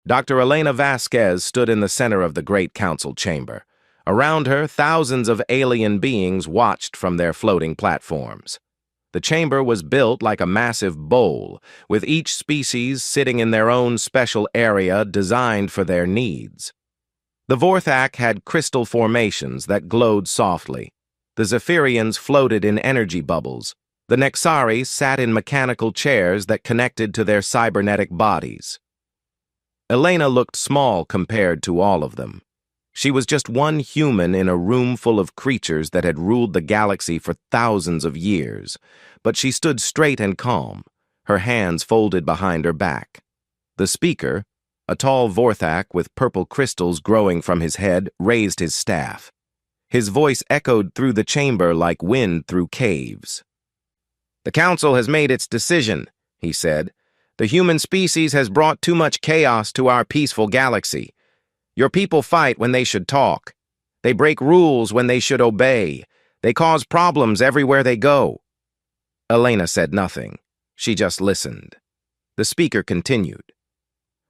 Dr. Elena Vasquez stood in the center of the Great Council chamber. Around her, thousands of alien beings watched from their floating platforms. The chamber was built like a massive bowl, with each species sitting in their own special area designed for their needs. The Vorthak had crystal formations that glowed softly. The Zephyrians floated in energy bubbles. The Nexari sat in mechanical chairs that connected to their cybernetic bodies. Elena looked small compared to all of them. She was just one human in a room full of creatures that had ruled the galaxy for thousands of years, but she stood straight and calm, her hands folded behind her back. The speaker, a tall Vorthak with purple crystals growing from his head, raised his staff. His voice echoed through the chamber like wind through caves. "The Council has made its decision," he said. "The human species has brought too much chaos to our peaceful galaxy. Your people fight when they should talk. They break rules when they should obey. They cause problems everywhere they go." Elena said nothing. She just listened. The speaker continued.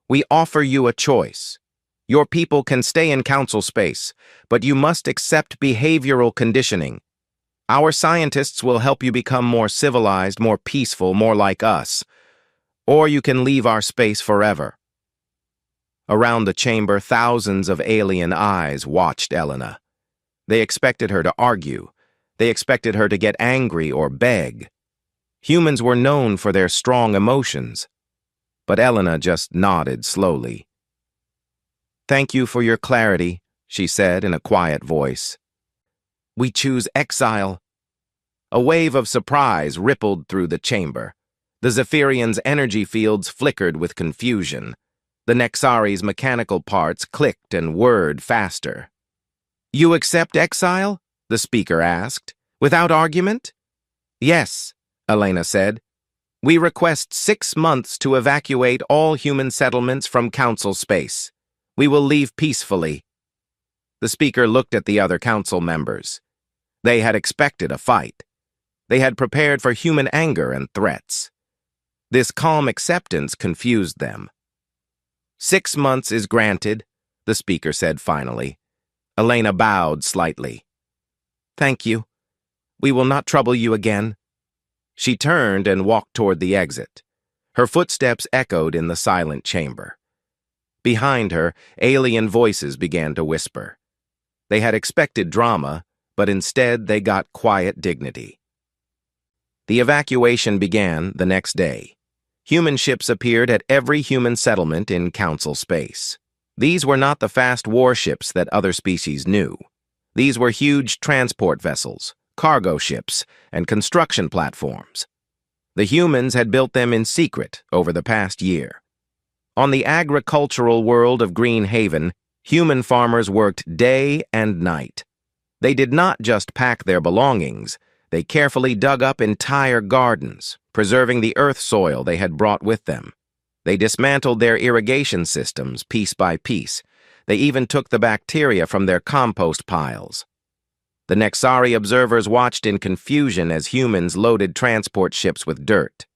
"We offer you a choice. Your people can stay in council space, but you must accept behavioral conditioning. Our scientists will help you become more civilized, more peaceful, more like us. Or you can leave our space forever." Around the chamber, thousands of alien eyes watched Elena. They expected her to argue. They expected her to get angry or beg. Humans were known for their strong emotions. But Elena just nodded slowly. "Thank you for your clarity," she said in a quiet voice. "We choose exile." A wave of surprise rippled through the chamber. The Zephyrians' energy fields flickered with confusion. The Nexari's mechanical parts clicked and whirred faster. "You accept exile?" the speaker asked. "Without argument?" "Yes," Elena said. "We request 6 months to evacuate all human settlements from council space. We will leave peacefully." The speaker looked at the other council members. They had expected a fight. They had prepared for human anger and threats. This calm acceptance confused them. "6 months is granted," the speaker said finally. Elena bowed slightly. "Thank you. We will not trouble you again." She turned and walked toward the exit. Her footsteps echoed in the silent chamber. Behind her, alien voices began to whisper. They had expected drama, but instead they got quiet dignity. The evacuation began the next day. Human ships appeared at every human settlement in council space. These were not the fast warships that other species knew. These were huge transport vessels, cargo ships, and construction platforms. The humans had built them in secret over the past year. On the agricultural world of Green Haven, human farmers worked day and night. They did not just pack their belongings, they carefully dug up entire gardens, preserving the earth soil they had brought with them. They dismantled their irrigation systems piece by piece. They even took the bacteria from their compost piles. The Nexari observers watched in confusion as humans loaded transport ships with dirt.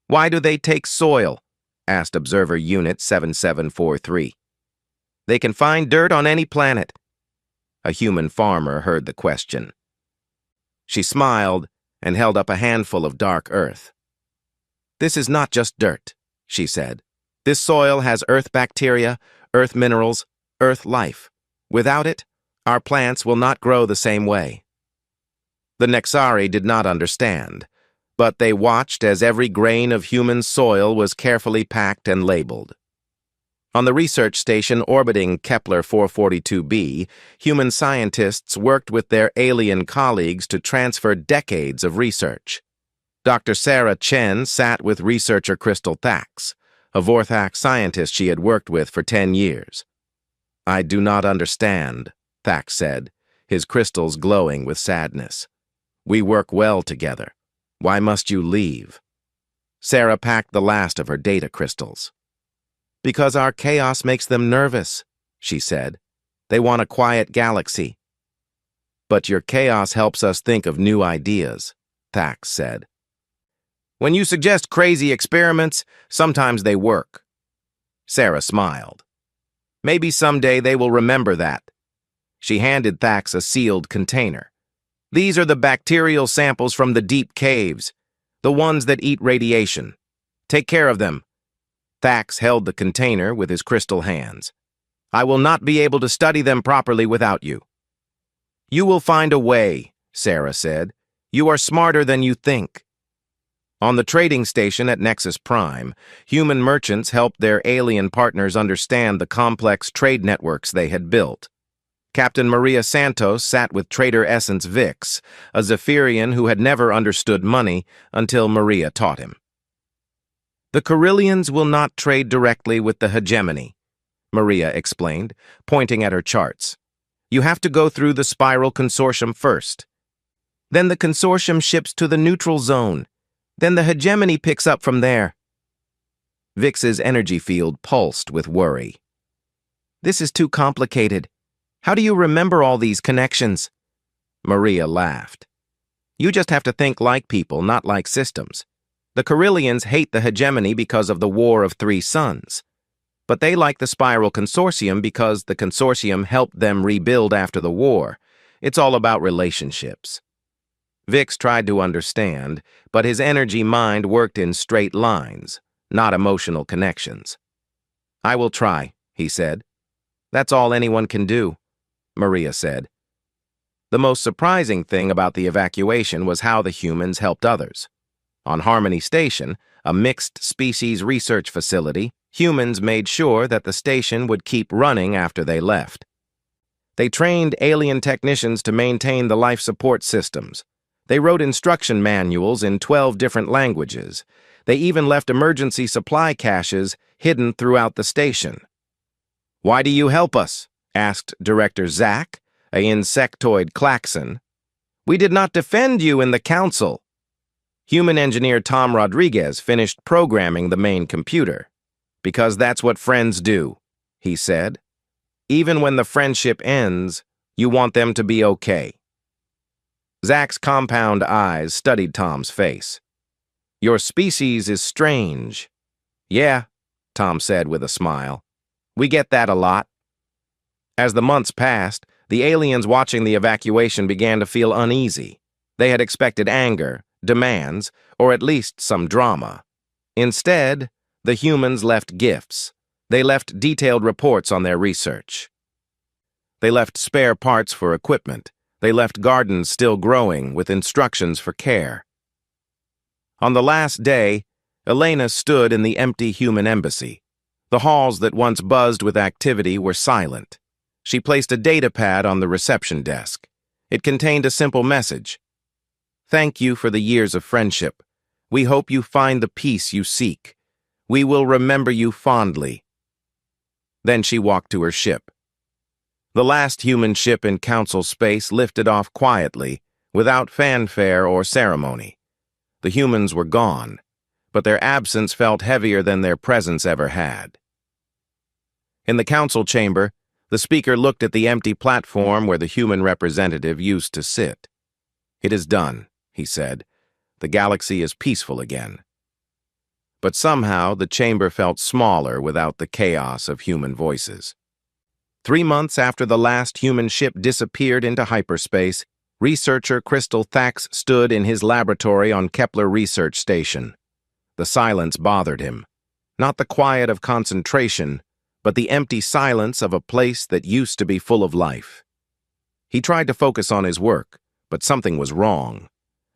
"Why do they take soil?" asked Observer Unit 7743. "They can find dirt on any planet." A human farmer heard the question. She smiled and held up a handful of dark earth. "This is not just dirt," she said. "This soil has earth bacteria, earth minerals, earth life. Without it, our plants will not grow the same way." The Nexari did not understand, but they watched as every grain of human soil was carefully packed and labeled. On the research station orbiting Kepler 442b, human scientists worked with their alien colleagues to transfer decades of research. Dr. Sarah Chen sat with researcher Crystal Thax, a Vorthak scientist she had worked with for 10 years. "I do not understand," Thax said, his crystals glowing with sadness. "We work well together. Why must you leave?" Sarah packed the last of her data crystals. "Because our chaos makes them nervous," she said. "They want a quiet galaxy." "But your chaos helps us think of new ideas," Thax said. "When you suggest crazy experiments, sometimes they work." Sarah smiled. Maybe someday they will remember that. She handed Thax a sealed container. These are the bacterial samples from the deep caves, the ones that eat radiation. Take care of them. Thax held the container with his crystal hands. I will not be able to study them properly without you. You will find a way, Sarah said. You are smarter than you think. On the trading station at Nexus Prime, human merchants helped their alien partners understand the complex trade networks they had built. Captain Maria Santos sat with Trader Essence Vix, a Zephyrian who had never understood money until Maria taught him. The Carillions will not trade directly with the hegemony, Maria explained, pointing at her charts. You have to go through the Spiral Consortium first. Then the Consortium ships to the neutral zone. Then the hegemony picks up from there. Vix's energy field pulsed with worry. This is too complicated. How do you remember all these connections? Maria laughed. You just have to think like people, not like systems. The Carillions hate the hegemony because of the War of Three Suns. But they like the Spiral Consortium because the Consortium helped them rebuild after the war. It's all about relationships. Vix tried to understand, but his energy mind worked in straight lines, not emotional connections. I will try, he said. That's all anyone can do, Maria said. The most surprising thing about the evacuation was how the humans helped others. On Harmony Station, a mixed-species research facility, humans made sure that the station would keep running after they left. They trained alien technicians to maintain the life support systems. They wrote instruction manuals in 12 different languages. They even left emergency supply caches hidden throughout the station. Why do you help us? Asked Director Zack, an insectoid klaxon. We did not defend you in the council. Human engineer Tom Rodriguez finished programming the main computer. Because that's what friends do, he said. Even when the friendship ends, you want them to be okay. Zack's compound eyes studied Tom's face. Your species is strange. Yeah, Tom said with a smile. We get that a lot. As the months passed, the aliens watching the evacuation began to feel uneasy. They had expected anger, demands, or at least some drama. Instead, the humans left gifts. They left detailed reports on their research. They left spare parts for equipment. They left gardens still growing with instructions for care. On the last day, Elena stood in the empty human embassy. The halls that once buzzed with activity were silent. She placed a data pad on the reception desk. It contained a simple message. Thank you for the years of friendship. We hope you find the peace you seek. We will remember you fondly. Then she walked to her ship. The last human ship in Council space lifted off quietly, without fanfare or ceremony. The humans were gone, but their absence felt heavier than their presence ever had. In the council chamber, the speaker looked at the empty platform where the human representative used to sit. It is done, he said. The galaxy is peaceful again. But somehow the chamber felt smaller without the chaos of human voices. 3 months after the last human ship disappeared into hyperspace, researcher Crystal Thax stood in his laboratory on Kepler Research Station. The silence bothered him. Not the quiet of concentration, but the empty silence of a place that used to be full of life. He tried to focus on his work, but something was wrong.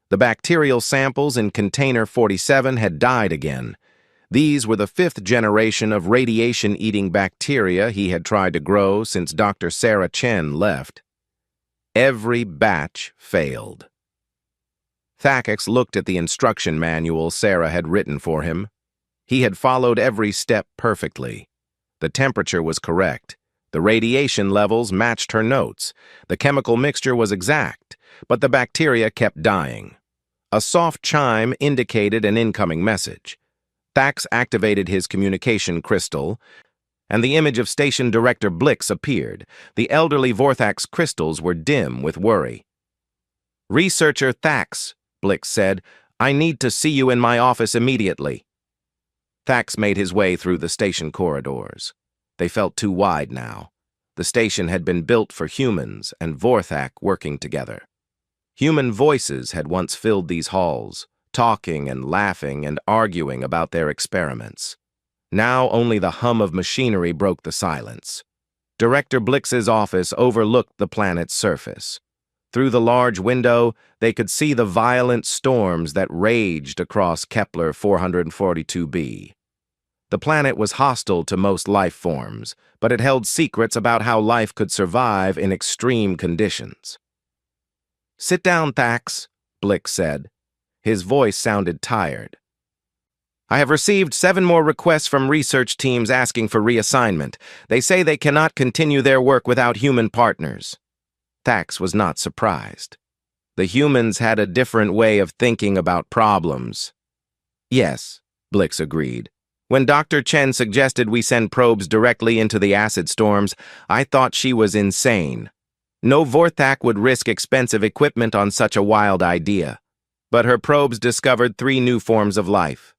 The bacterial samples in Container 47 had died again. These were the 5th generation of radiation-eating bacteria he had tried to grow since Dr. Sarah Chen left. Every batch failed. Thax looked at the instruction manual Sarah had written for him. He had followed every step perfectly. The temperature was correct. The radiation levels matched her notes. The chemical mixture was exact, but the bacteria kept dying. A soft chime indicated an incoming message. Thax activated his communication crystal, and the image of Station Director Blix appeared. The elderly Vorthax crystals were dim with worry. Researcher Thax, Blix said, I need to see you in my office immediately. Thax made his way through the station corridors. They felt too wide now. The station had been built for humans and Vorthak working together. Human voices had once filled these halls, talking and laughing and arguing about their experiments. Now only the hum of machinery broke the silence. Director Blix's office overlooked the planet's surface. Through the large window, they could see the violent storms that raged across Kepler 442b. The planet was hostile to most life forms, but it held secrets about how life could survive in extreme conditions. "Sit down, Thax," Blix said. His voice sounded tired. "I have received 7 more requests from research teams asking for reassignment. They say they cannot continue their work without human partners." Thax was not surprised. The humans had a different way of thinking about problems. "Yes," Blix agreed. "When Dr. Chen suggested we send probes directly into the acid storms, I thought she was insane. No Vorthak would risk expensive equipment on such a wild idea. But her probes discovered 3 new forms of life."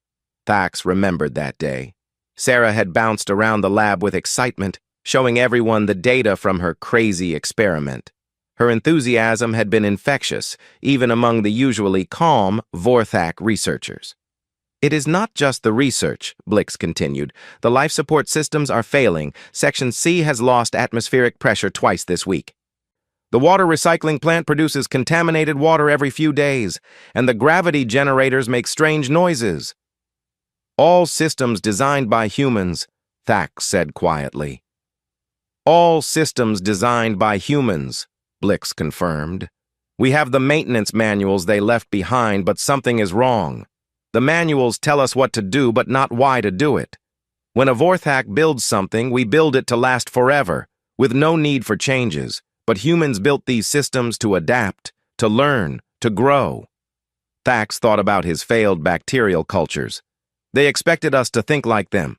Thax remembered that day. Sarah had bounced around the lab with excitement, showing everyone the data from her crazy experiment. Her enthusiasm had been infectious, even among the usually calm Vorthak researchers. "It is not just the research," Blix continued. "The life support systems are failing. Section C has lost atmospheric pressure twice this week. The water recycling plant produces contaminated water every few days, and the gravity generators make strange noises." "All systems designed by humans," Thax said quietly. "All systems designed by humans," Blix confirmed. "We have the maintenance manuals they left behind, but something is wrong. The manuals tell us what to do, but not why to do it. When a Vorthak builds something, we build it to last forever, with no need for changes. But humans built these systems to adapt, to learn, to grow." Thax thought about his failed bacterial cultures. "They expected us to think like them."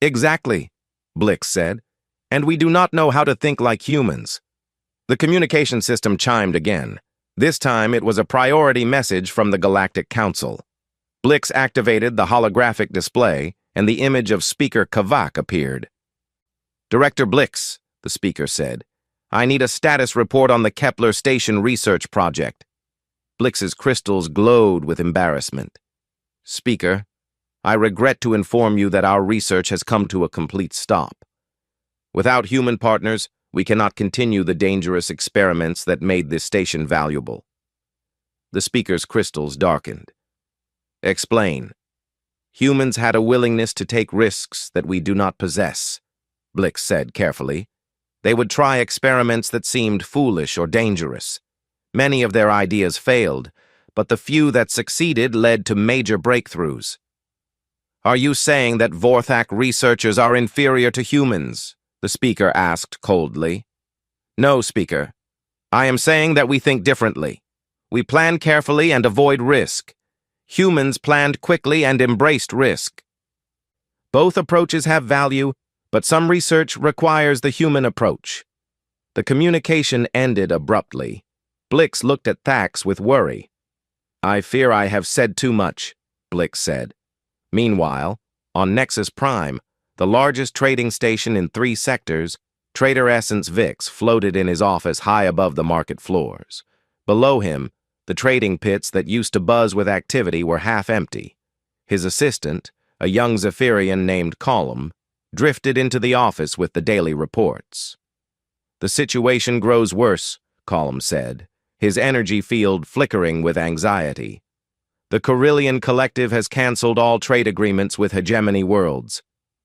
"Exactly," Blix said. "And we do not know how to think like humans." The communication system chimed again. This time it was a priority message from the Galactic Council. Blix activated the holographic display, and the image of Speaker Kavak appeared. "Director Blix," the speaker said, "I need a status report on the Kepler Station research project." Blix's crystals glowed with embarrassment. "Speaker, I regret to inform you that our research has come to a complete stop. Without human partners, we cannot continue the dangerous experiments that made this station valuable." The speaker's crystals darkened. "Explain." "Humans had a willingness to take risks that we do not possess," Blix said carefully. "They would try experiments that seemed foolish or dangerous. Many of their ideas failed, but the few that succeeded led to major breakthroughs." "Are you saying that Vorthak researchers are inferior to humans?" the speaker asked coldly. "No, Speaker. I am saying that we think differently. We plan carefully and avoid risk. Humans planned quickly and embraced risk. Both approaches have value, but some research requires the human approach." The communication ended abruptly. Blix looked at Thax with worry. "I fear I have said too much," Blix said. Meanwhile, on Nexus Prime, the largest trading station in 3 sectors, Trader Essence Vix floated in his office high above the market floors. Below him, the trading pits that used to buzz with activity were half empty. His assistant, a young Zephyrian named Column, drifted into the office with the daily reports. "The situation grows worse," Column said, his energy field flickering with anxiety. "The Carillion Collective has canceled all trade agreements with Hegemony Worlds.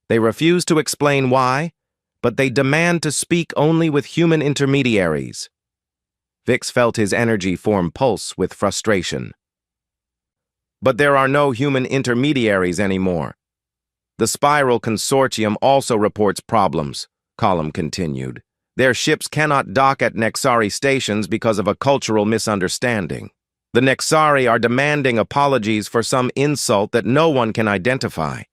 They refuse to explain why, but they demand to speak only with human intermediaries." Vix felt his energy form pulse with frustration. "But there are no human intermediaries anymore. The Spiral Consortium also reports problems," Column continued. "Their ships cannot dock at Nexari stations because of a cultural misunderstanding. The Nexari are demanding apologies for some insult that no one can identify."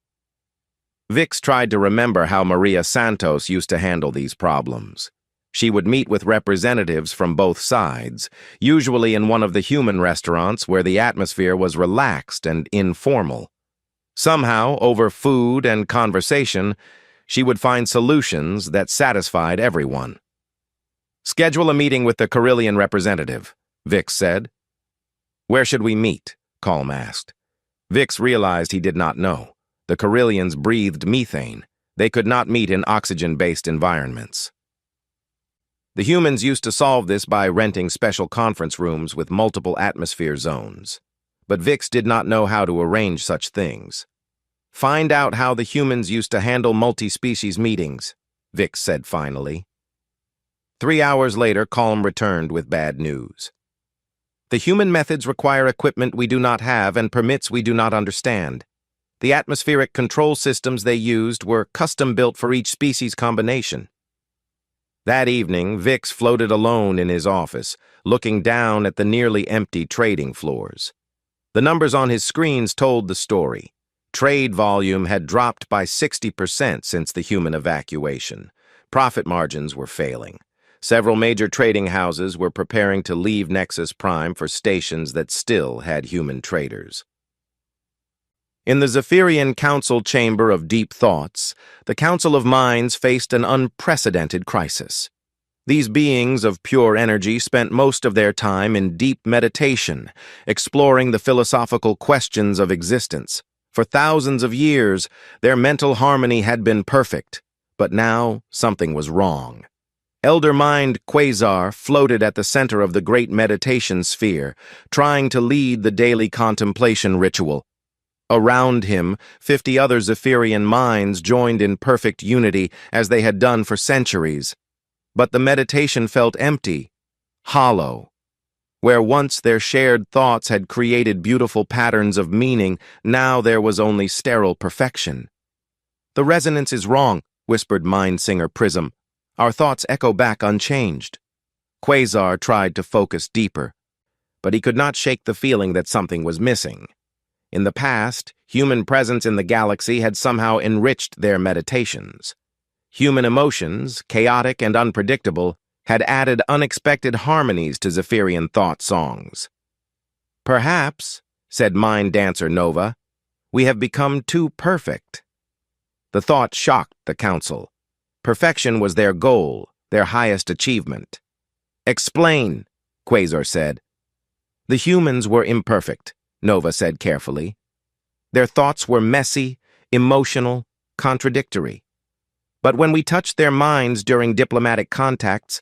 Vix tried to remember how Maria Santos used to handle these problems. She would meet with representatives from both sides, usually in one of the human restaurants where the atmosphere was relaxed and informal. Somehow, over food and conversation, she would find solutions that satisfied everyone. "Schedule a meeting with the Carillion representative," Vix said. "Where should we meet?" Calm asked. Vix realized he did not know. The Carillions breathed methane. They could not meet in oxygen-based environments. The humans used to solve this by renting special conference rooms with multiple atmosphere zones. But Vix did not know how to arrange such things. "Find out how the humans used to handle multi-species meetings," Vix said finally. 3 hours later, Calm returned with bad news. "The human methods require equipment we do not have and permits we do not understand. The atmospheric control systems they used were custom-built for each species combination." That evening, Vix floated alone in his office, looking down at the nearly empty trading floors. The numbers on his screens told the story. Trade volume had dropped by 60% since the human evacuation. Profit margins were failing. Several major trading houses were preparing to leave Nexus Prime for stations that still had human traders. In the Zephyrian Council Chamber of Deep Thoughts, the Council of Minds faced an unprecedented crisis. These beings of pure energy spent most of their time in deep meditation, exploring the philosophical questions of existence. For thousands of years, their mental harmony had been perfect, but now something was wrong. Elder Mind Quasar floated at the center of the great meditation sphere, trying to lead the daily contemplation ritual. Around him, 50 other Zephyrian minds joined in perfect unity as they had done for centuries. But the meditation felt empty, hollow. Where once their shared thoughts had created beautiful patterns of meaning, now there was only sterile perfection. "The resonance is wrong," whispered Mindsinger Prism. "Our thoughts echo back unchanged." Quasar tried to focus deeper, but he could not shake the feeling that something was missing. In the past, human presence in the galaxy had somehow enriched their meditations. Human emotions, chaotic and unpredictable, had added unexpected harmonies to Zephyrian thought songs. "Perhaps," said Mind Dancer Nova, "we have become too perfect." The thought shocked the council. Perfection was their goal, their highest achievement. "Explain," Quasar said. "The humans were imperfect," Nova said carefully. "Their thoughts were messy, emotional, contradictory. But when we touched their minds during diplomatic contacts,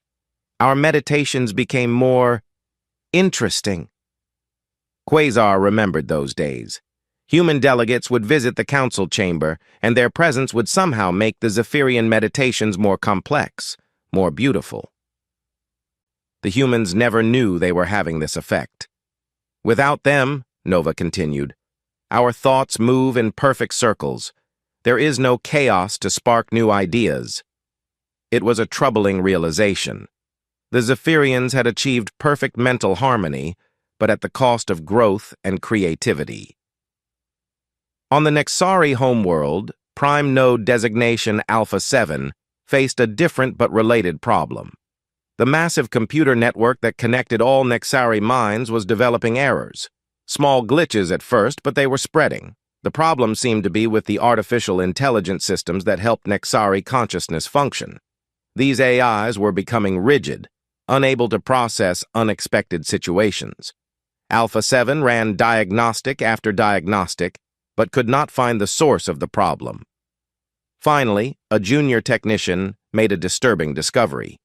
our meditations became more interesting." Quasar remembered those days. Human delegates would visit the council chamber, and their presence would somehow make the Zephyrian meditations more complex, more beautiful. The humans never knew they were having this effect. "Without them," Nova continued, "our thoughts move in perfect circles. There is no chaos to spark new ideas." It was a troubling realization. The Zephyrians had achieved perfect mental harmony, but at the cost of growth and creativity. On the Nexari homeworld, Prime Node Designation Alpha 7 faced a different but related problem. The massive computer network that connected all Nexari minds was developing errors. Small glitches at first, but they were spreading. The problem seemed to be with the artificial intelligence systems that helped Nexari consciousness function. These AIs were becoming rigid, unable to process unexpected situations. Alpha 7 ran diagnostic after diagnostic, but could not find the source of the problem. Finally, a junior technician made a disturbing discovery.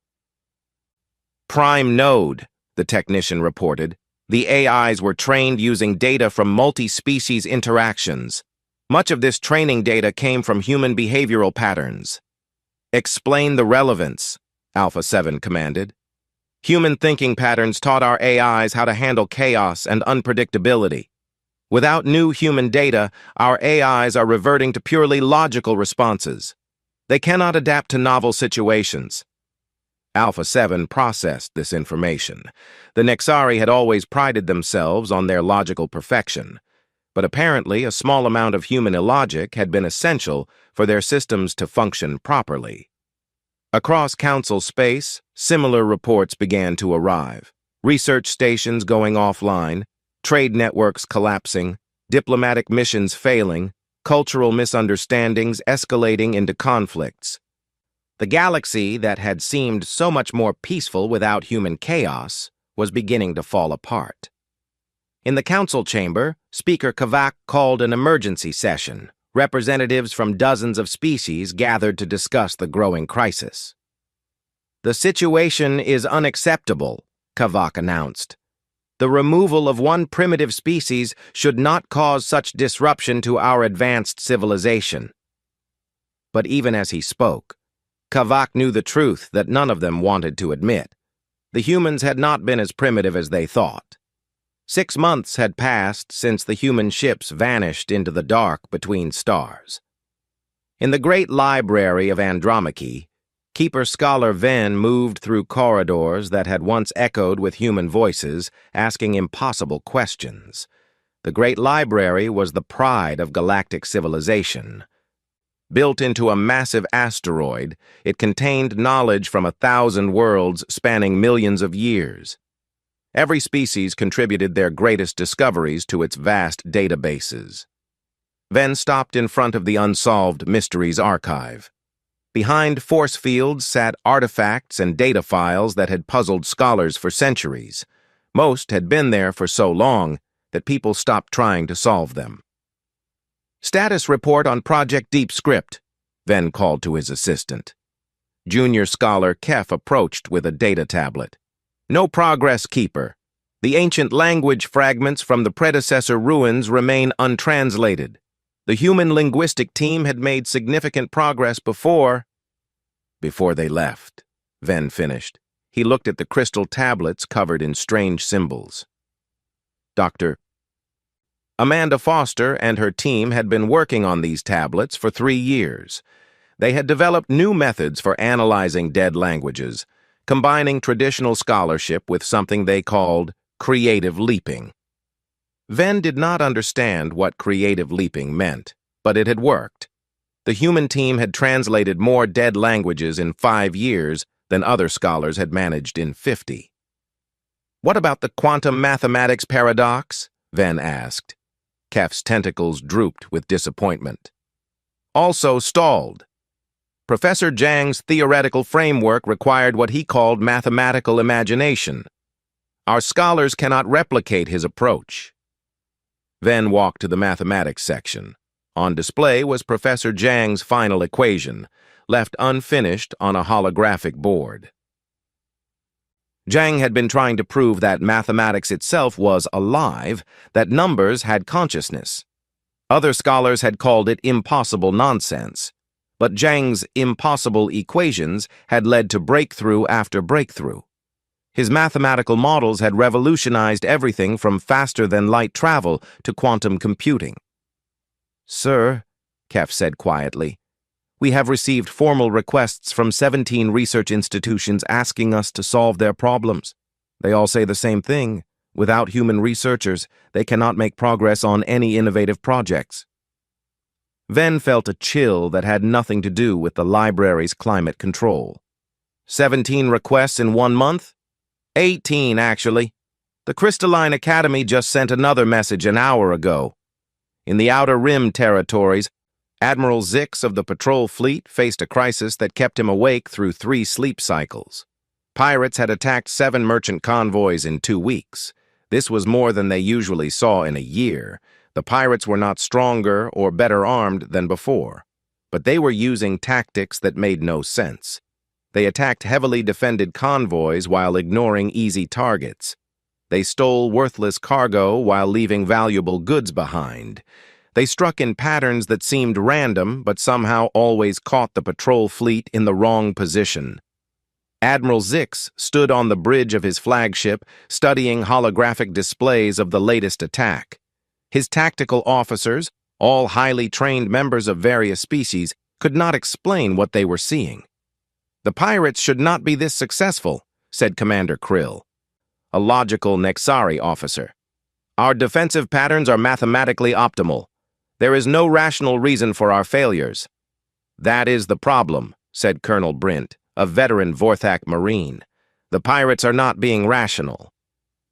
"Prime Node," the technician reported. "The AIs were trained using data from multi-species interactions. Much of this training data came from human behavioral patterns." "Explain the relevance," Alpha 7 commanded. "Human thinking patterns taught our AIs how to handle chaos and unpredictability. Without new human data, our AIs are reverting to purely logical responses. They cannot adapt to novel situations." Alpha 7 processed this information. The Nexari had always prided themselves on their logical perfection, but apparently a small amount of human illogic had been essential for their systems to function properly. Across Council space, similar reports began to arrive. Research stations going offline, trade networks collapsing, diplomatic missions failing, cultural misunderstandings escalating into conflicts. The galaxy that had seemed so much more peaceful without human chaos was beginning to fall apart. In the council chamber, Speaker Kavak called an emergency session. Representatives from dozens of species gathered to discuss the growing crisis. "The situation is unacceptable," Kavak announced. "The removal of one primitive species should not cause such disruption to our advanced civilization." But even as he spoke, Kavak knew the truth that none of them wanted to admit. The humans had not been as primitive as they thought. 6 months had passed since the human ships vanished into the dark between stars. In the great library of Andromache, Keeper-Scholar Ven moved through corridors that had once echoed with human voices, asking impossible questions. The great library was the pride of galactic civilization. Built into a massive asteroid, it contained knowledge from 1,000 worlds spanning millions of years. Every species contributed their greatest discoveries to its vast databases. Ven stopped in front of the Unsolved Mysteries archive. Behind force fields sat artifacts and data files that had puzzled scholars for centuries. Most had been there for so long that people stopped trying to solve them. "Status report on Project Deep Script," Ven called to his assistant. Junior Scholar Kef approached with a data tablet. "No progress, Keeper. The ancient language fragments from the predecessor ruins remain untranslated. The human linguistic team had made significant progress before they left," Ven finished. He looked at the crystal tablets covered in strange symbols. Dr. Amanda Foster and her team had been working on these tablets for 3 years. They had developed new methods for analyzing dead languages, combining traditional scholarship with something they called creative leaping. Ven did not understand what creative leaping meant, but it had worked. The human team had translated more dead languages in 5 years than other scholars had managed in 50. "What about the quantum mathematics paradox?" Ven asked. Kef's tentacles drooped with disappointment. "Also stalled. Professor Zhang's theoretical framework required what he called mathematical imagination. Our scholars cannot replicate his approach." Ven walked to the mathematics section. On display was Professor Zhang's final equation, left unfinished on a holographic board. Zhang had been trying to prove that mathematics itself was alive, that numbers had consciousness. Other scholars had called it impossible nonsense. But Zhang's impossible equations had led to breakthrough after breakthrough. His mathematical models had revolutionized everything from faster-than-light travel to quantum computing. "Sir," Kef said quietly, "we have received formal requests from 17 research institutions asking us to solve their problems. They all say the same thing. Without human researchers, they cannot make progress on any innovative projects." Ven felt a chill that had nothing to do with the library's climate control. 17 requests in 1 month? 18, actually. The Crystalline Academy just sent another message an hour ago. In the Outer Rim territories, Admiral Zix of the patrol fleet faced a crisis that kept him awake through 3 sleep cycles. Pirates had attacked 7 merchant convoys in 2 weeks. This was more than they usually saw in a year. The pirates were not stronger or better armed than before, but they were using tactics that made no sense. They attacked heavily defended convoys while ignoring easy targets. They stole worthless cargo while leaving valuable goods behind. They struck in patterns that seemed random but somehow always caught the patrol fleet in the wrong position. Admiral Zix stood on the bridge of his flagship, studying holographic displays of the latest attack. His tactical officers, all highly trained members of various species, could not explain what they were seeing. "The pirates should not be this successful," said Commander Krill, a logical Nexari officer. "Our defensive patterns are mathematically optimal. There is no rational reason for our failures." "That is the problem," said Colonel Brint, a veteran Vorthak Marine. "The pirates are not being rational."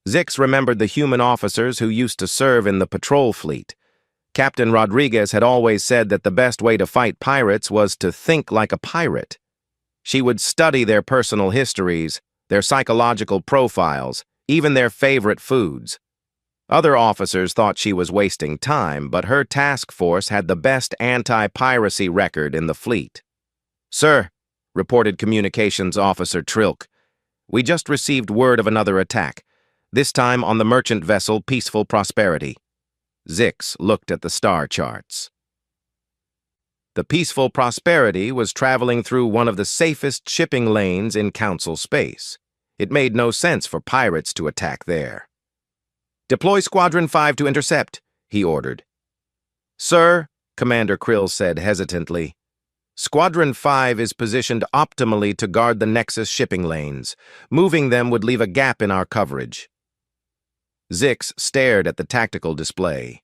Zix remembered the human officers who used to serve in the patrol fleet. Captain Rodriguez had always said that the best way to fight pirates was to think like a pirate. She would study their personal histories, their psychological profiles, even their favorite foods. Other officers thought she was wasting time, but her task force had the best anti-piracy record in the fleet. "Sir," reported Communications Officer Trilk, "we just received word of another attack, this time on the merchant vessel Peaceful Prosperity." Zix looked at the star charts. The Peaceful Prosperity was traveling through one of the safest shipping lanes in Council space. It made no sense for pirates to attack there. "Deploy Squadron 5 to intercept," he ordered. "Sir," Commander Krill said hesitantly, "Squadron 5 is positioned optimally to guard the Nexus shipping lanes. Moving them would leave a gap in our coverage." Zix stared at the tactical display.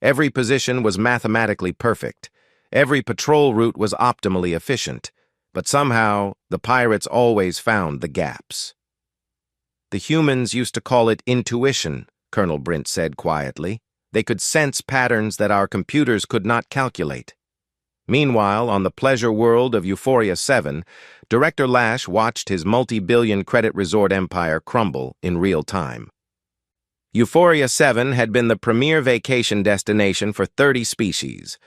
Every position was mathematically perfect. Every patrol route was optimally efficient. But somehow, the pirates always found the gaps. "The humans used to call it intuition," Colonel Brint said quietly. "They could sense patterns that our computers could not calculate." Meanwhile, on the pleasure world of Euphoria 7, Director Lash watched his multi-billion credit resort empire crumble in real time. Euphoria 7 had been the premier vacation destination for 30 species.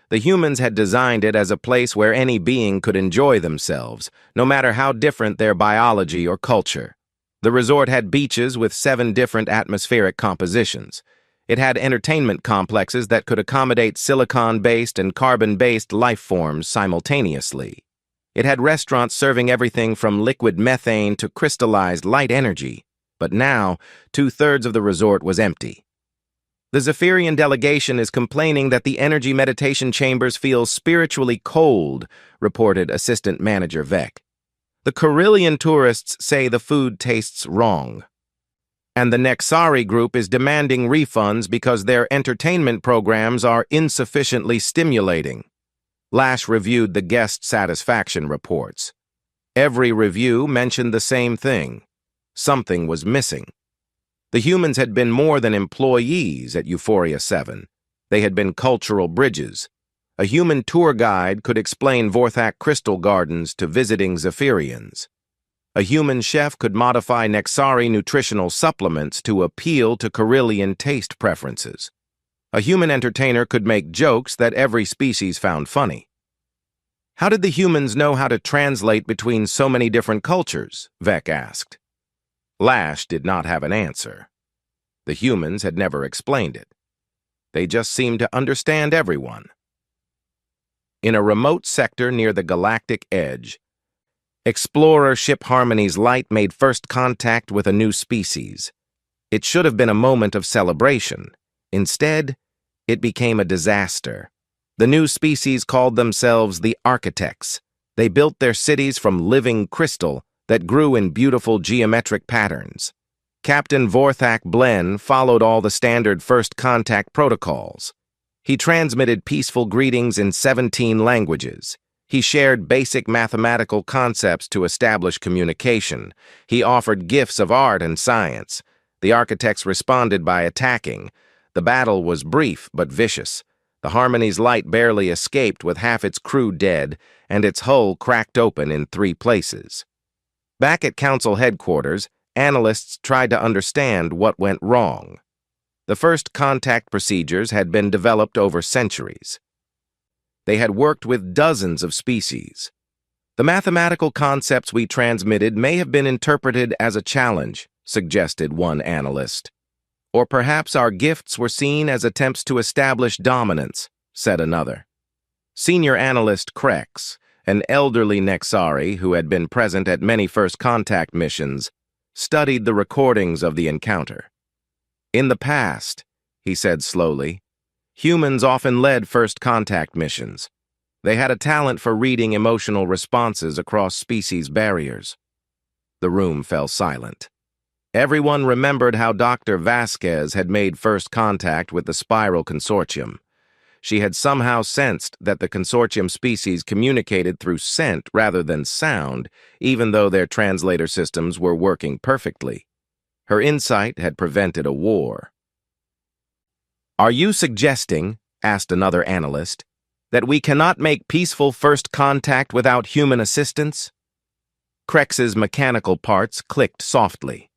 The humans had designed it as a place where any being could enjoy themselves, no matter how different their biology or culture. The resort had beaches with 7 different atmospheric compositions. It had entertainment complexes that could accommodate silicon-based and carbon-based life forms simultaneously. It had restaurants serving everything from liquid methane to crystallized light energy. But now, 2/3 of the resort was empty. "The Zephyrian delegation is complaining that the energy meditation chambers feel spiritually cold," reported Assistant Manager Vec. "The Carillion tourists say the food tastes wrong. And the Nexari group is demanding refunds because their entertainment programs are insufficiently stimulating." Lash reviewed the guest satisfaction reports. Every review mentioned the same thing. Something was missing. The humans had been more than employees at Euphoria 7. They had been cultural bridges. A human tour guide could explain Vorthak crystal gardens to visiting Zephyrians. A human chef could modify Nexari nutritional supplements to appeal to Carillion taste preferences. A human entertainer could make jokes that every species found funny. "How did the humans know how to translate between so many different cultures?" Vec asked. Lash did not have an answer. The humans had never explained it. They just seemed to understand everyone. In a remote sector near the galactic edge, explorer ship Harmony's Light made first contact with a new species. It should have been a moment of celebration. Instead, it became a disaster. The new species called themselves the Architects. They built their cities from living crystal that grew in beautiful geometric patterns. Captain Vorthak Blen followed all the standard first contact protocols. He transmitted peaceful greetings in 17 languages. He shared basic mathematical concepts to establish communication. He offered gifts of art and science. The Architects responded by attacking. The battle was brief but vicious. The Harmony's Light barely escaped with half its crew dead, and its hull cracked open in 3 places. Back at Council headquarters, analysts tried to understand what went wrong. The first contact procedures had been developed over centuries. They had worked with dozens of species. "The mathematical concepts we transmitted may have been interpreted as a challenge," suggested one analyst. "Or perhaps our gifts were seen as attempts to establish dominance," said another. Senior analyst Krex, an elderly Nexari who had been present at many first contact missions, studied the recordings of the encounter. "In the past," he said slowly, "humans often led first contact missions. They had a talent for reading emotional responses across species barriers." The room fell silent. Everyone remembered how Dr. Vasquez had made first contact with the Spiral Consortium. She had somehow sensed that the consortium species communicated through scent rather than sound, even though their translator systems were working perfectly. Her insight had prevented a war. "Are you suggesting," asked another analyst. That we cannot make peaceful first contact without human assistance? Krex's mechanical parts clicked softly.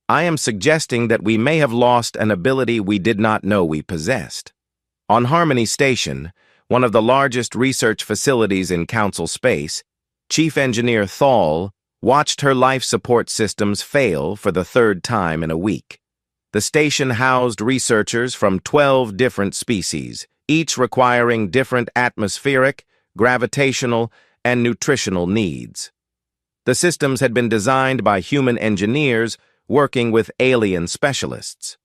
I am suggesting that we may have lost an ability we did not know we possessed. On Harmony Station, one of the largest research facilities in Council space, Chief Engineer Thal watched her life support systems fail for the third time in a week. The station housed researchers from 12 different species, each requiring different atmospheric, gravitational, and nutritional needs. The systems had been designed by human engineers working with alien specialists.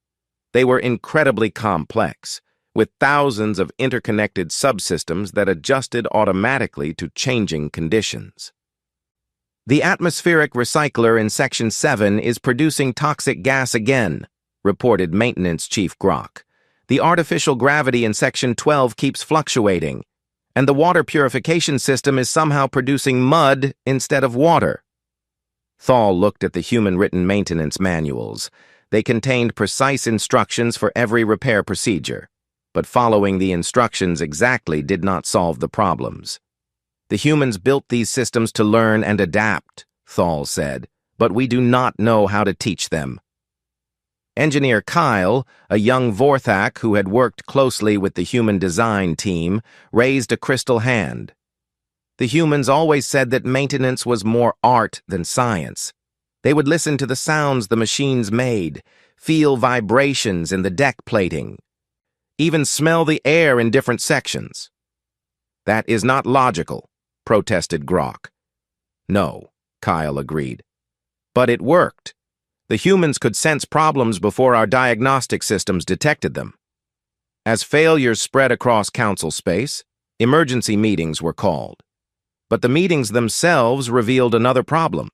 They were incredibly complex, with thousands of interconnected subsystems that adjusted automatically to changing conditions. The atmospheric recycler in Section 7 is producing toxic gas again, reported Maintenance Chief Grok. The artificial gravity in Section 12 keeps fluctuating, and the water purification system is somehow producing mud instead of water. Thal looked at the human-written maintenance manuals. They contained precise instructions for every repair procedure, but following the instructions exactly did not solve the problems. The humans built these systems to learn and adapt, Thal said, but we do not know how to teach them. Engineer Kyle, a young Vorthak who had worked closely with the human design team, raised a crystal hand. The humans always said that maintenance was more art than science. They would listen to the sounds the machines made, feel vibrations in the deck plating, even smell the air in different sections. That is not logical, protested Grok. No, Kyle agreed. But it worked. The humans could sense problems before our diagnostic systems detected them. As failures spread across Council space, emergency meetings were called. But the meetings themselves revealed another problem.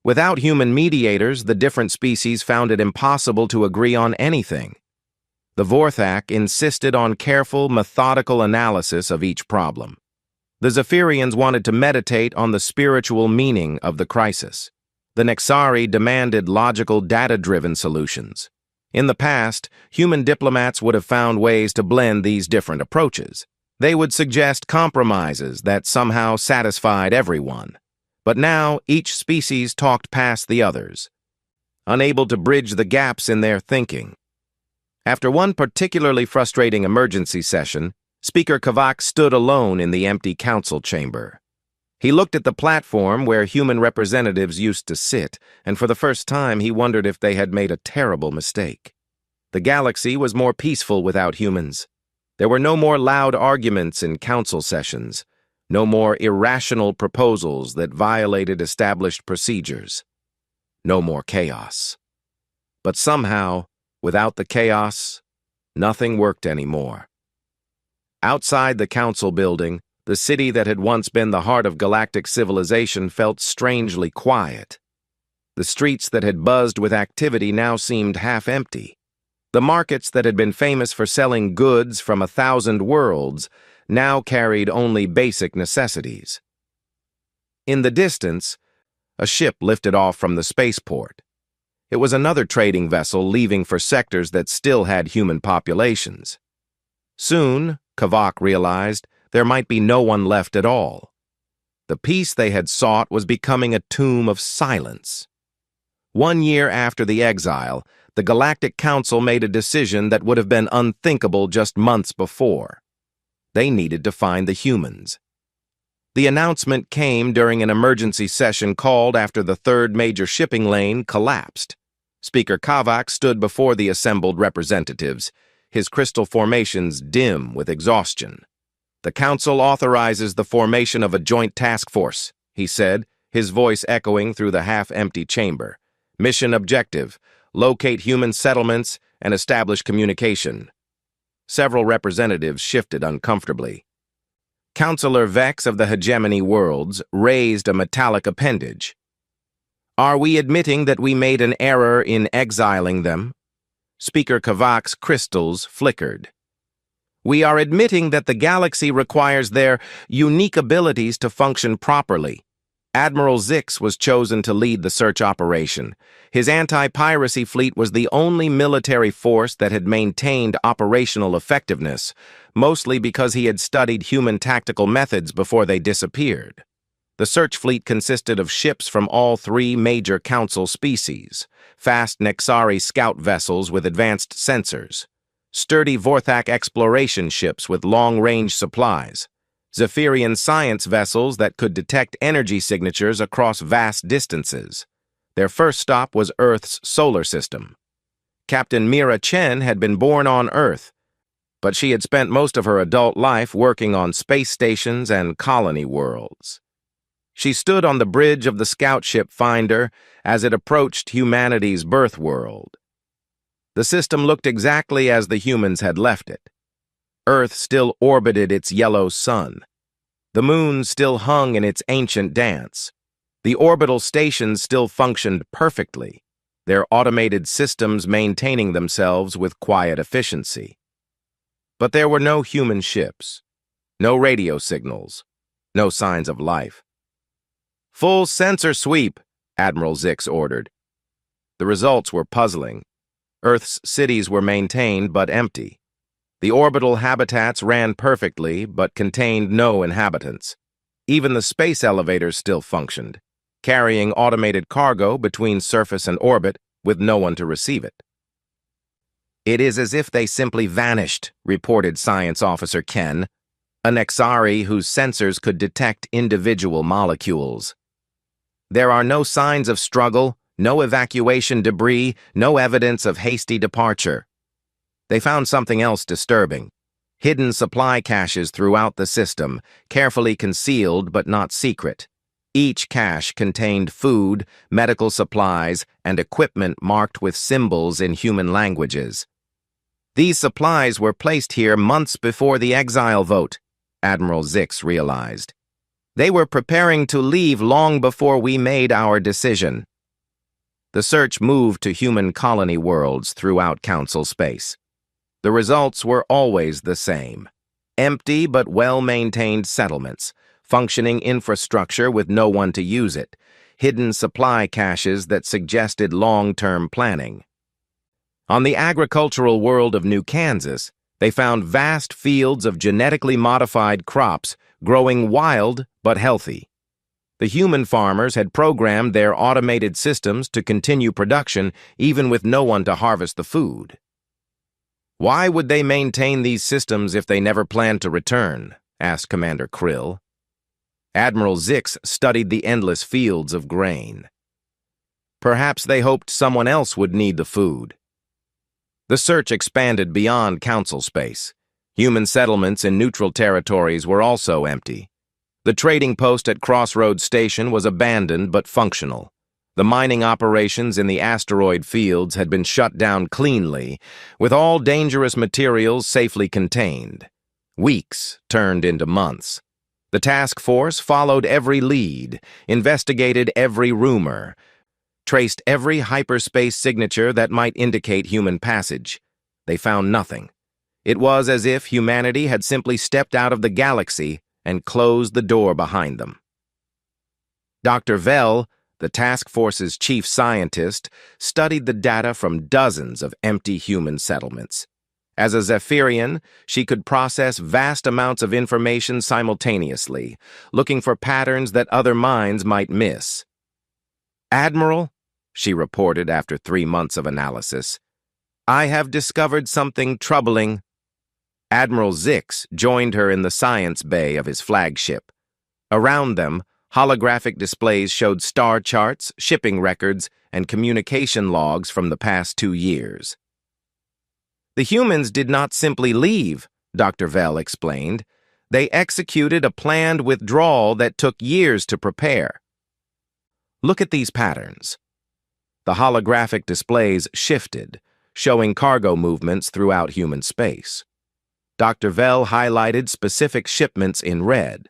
Without human mediators, the different species found it impossible to agree on anything. The Vorthak insisted on careful, methodical analysis of each problem. The Zephyrians wanted to meditate on the spiritual meaning of the crisis. The Nexari demanded logical, data-driven solutions. In the past, human diplomats would have found ways to blend these different approaches. They would suggest compromises that somehow satisfied everyone. But now, each species talked past the others, unable to bridge the gaps in their thinking. After one particularly frustrating emergency session, Speaker Kavak stood alone in the empty council chamber. He looked at the platform where human representatives used to sit, and for the first time he wondered if they had made a terrible mistake. The galaxy was more peaceful without humans. There were no more loud arguments in council sessions, no more irrational proposals that violated established procedures, no more chaos. But somehow, without the chaos, nothing worked anymore. Outside the council building, the city that had once been the heart of galactic civilization felt strangely quiet. The streets that had buzzed with activity now seemed half-empty. The markets that had been famous for selling goods from 1,000 worlds now carried only basic necessities. In the distance, a ship lifted off from the spaceport. It was another trading vessel leaving for sectors that still had human populations. Soon, Kavak realized, there might be no one left at all. The peace they had sought was becoming a tomb of silence. 1 year after the exile, the Galactic Council made a decision that would have been unthinkable just months before. They needed to find the humans. The announcement came during an emergency session called after the third major shipping lane collapsed. Speaker Kavak stood before the assembled representatives, his crystal formations dim with exhaustion. The Council authorizes the formation of a joint task force, he said, his voice echoing through the half-empty chamber. Mission objective: locate human settlements and establish communication. Several representatives shifted uncomfortably. Councillor Vex of the Hegemony Worlds raised a metallic appendage. Are we admitting that we made an error in exiling them? Speaker Kavak's crystals flickered. We are admitting that the galaxy requires their unique abilities to function properly. Admiral Zix was chosen to lead the search operation. His anti-piracy fleet was the only military force that had maintained operational effectiveness, mostly because he had studied human tactical methods before they disappeared. The search fleet consisted of ships from all three major Council species, fast Nexari scout vessels with advanced sensors, sturdy Vorthak exploration ships with long-range supplies, Zephyrian science vessels that could detect energy signatures across vast distances. Their first stop was Earth's solar system. Captain Mira Chen had been born on Earth, but she had spent most of her adult life working on space stations and colony worlds. She stood on the bridge of the scout ship Finder as it approached humanity's birth world. The system looked exactly as the humans had left it. Earth still orbited its yellow sun. The moon still hung in its ancient dance. The orbital stations still functioned perfectly, their automated systems maintaining themselves with quiet efficiency. But there were no human ships, no radio signals, no signs of life. "Full sensor sweep," Admiral Zix ordered. The results were puzzling. Earth's cities were maintained but empty. The orbital habitats ran perfectly but contained no inhabitants. Even the space elevators still functioned, carrying automated cargo between surface and orbit with no one to receive it. "It is as if they simply vanished," reported Science Officer Ken, a Nexari whose sensors could detect individual molecules. "There are no signs of struggle, no evacuation debris, no evidence of hasty departure." They found something else disturbing: hidden supply caches throughout the system, carefully concealed but not secret. Each cache contained food, medical supplies, and equipment marked with symbols in human languages. These supplies were placed here months before the exile vote, Admiral Zix realized. They were preparing to leave long before we made our decision. The search moved to human colony worlds throughout Council space. The results were always the same: empty but well-maintained settlements, functioning infrastructure with no one to use it, hidden supply caches that suggested long-term planning. On the agricultural world of New Kansas, they found vast fields of genetically modified crops growing wild but healthy. The human farmers had programmed their automated systems to continue production even with no one to harvest the food. "Why would they maintain these systems if they never planned to return?" asked Commander Krill. Admiral Zix studied the endless fields of grain. "Perhaps they hoped someone else would need the food." The search expanded beyond Council space. Human settlements in neutral territories were also empty. The trading post at Crossroads Station was abandoned but functional. The mining operations in the asteroid fields had been shut down cleanly, with all dangerous materials safely contained. Weeks turned into months. The task force followed every lead, investigated every rumor, traced every hyperspace signature that might indicate human passage. They found nothing. It was as if humanity had simply stepped out of the galaxy and closed the door behind them. Dr. Vell, the task force's chief scientist, studied the data from dozens of empty human settlements. As a Zephyrian, she could process vast amounts of information simultaneously, looking for patterns that other minds might miss. "Admiral," she reported after 3 months of analysis, "I have discovered something troubling." Admiral Zix joined her in the science bay of his flagship. Around them, holographic displays showed star charts, shipping records, and communication logs from the past 2 years. "The humans did not simply leave," Dr. Vell explained. "They executed a planned withdrawal that took years to prepare." "Look at these patterns." The holographic displays shifted, showing cargo movements throughout human space. Dr. Vell highlighted specific shipments in red.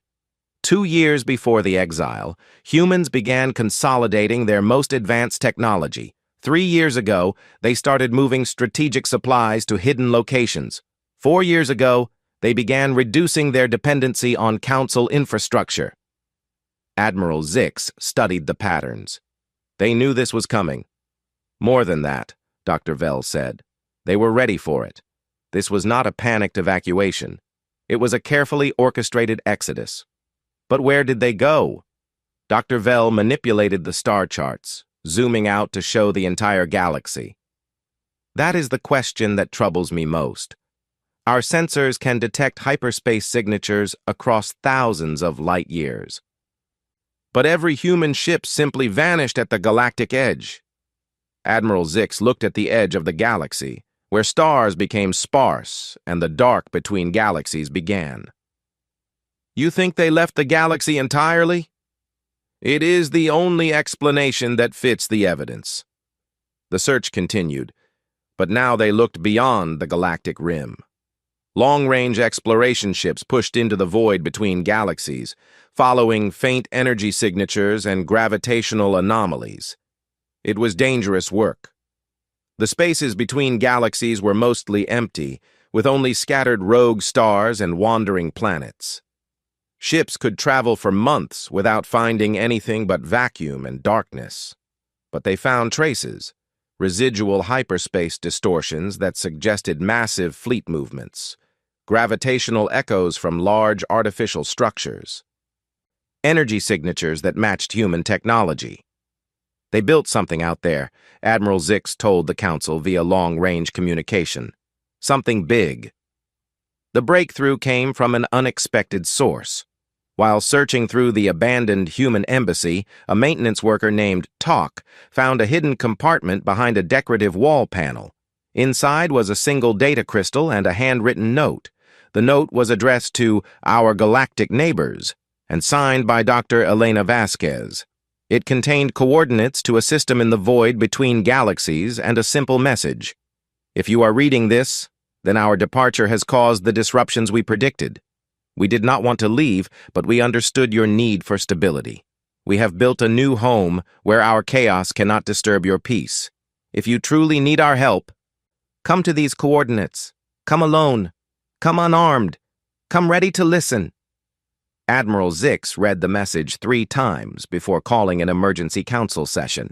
2 years before the exile, humans began consolidating their most advanced technology. 3 years ago, they started moving strategic supplies to hidden locations. 4 years ago, they began reducing their dependency on Council infrastructure. Admiral Zix studied the patterns. They knew this was coming. More than that, Dr. Vell said. They were ready for it. This was not a panicked evacuation. It was a carefully orchestrated exodus. But where did they go? Dr. Vell manipulated the star charts, zooming out to show the entire galaxy. That is the question that troubles me most. Our sensors can detect hyperspace signatures across thousands of light years. But every human ship simply vanished at the galactic edge. Admiral Zix looked at the edge of the galaxy, where stars became sparse and the dark between galaxies began. You think they left the galaxy entirely? It is the only explanation that fits the evidence. The search continued, but now they looked beyond the galactic rim. Long-range exploration ships pushed into the void between galaxies, following faint energy signatures and gravitational anomalies. It was dangerous work. The spaces between galaxies were mostly empty, with only scattered rogue stars and wandering planets. Ships could travel for months without finding anything but vacuum and darkness. But they found traces, residual hyperspace distortions that suggested massive fleet movements, gravitational echoes from large artificial structures, energy signatures that matched human technology. They built something out there, Admiral Zix told the Council via long-range communication. Something big. The breakthrough came from an unexpected source. While searching through the abandoned human embassy, a maintenance worker named Talk found a hidden compartment behind a decorative wall panel. Inside was a single data crystal and a handwritten note. The note was addressed to our galactic neighbors and signed by Dr. Elena Vasquez. It contained coordinates to a system in the void between galaxies and a simple message. If you are reading this, then our departure has caused the disruptions we predicted. We did not want to leave, but we understood your need for stability. We have built a new home where our chaos cannot disturb your peace. If you truly need our help, come to these coordinates. Come alone. Come unarmed. Come ready to listen. Admiral Zix read the message 3 times before calling an emergency council session.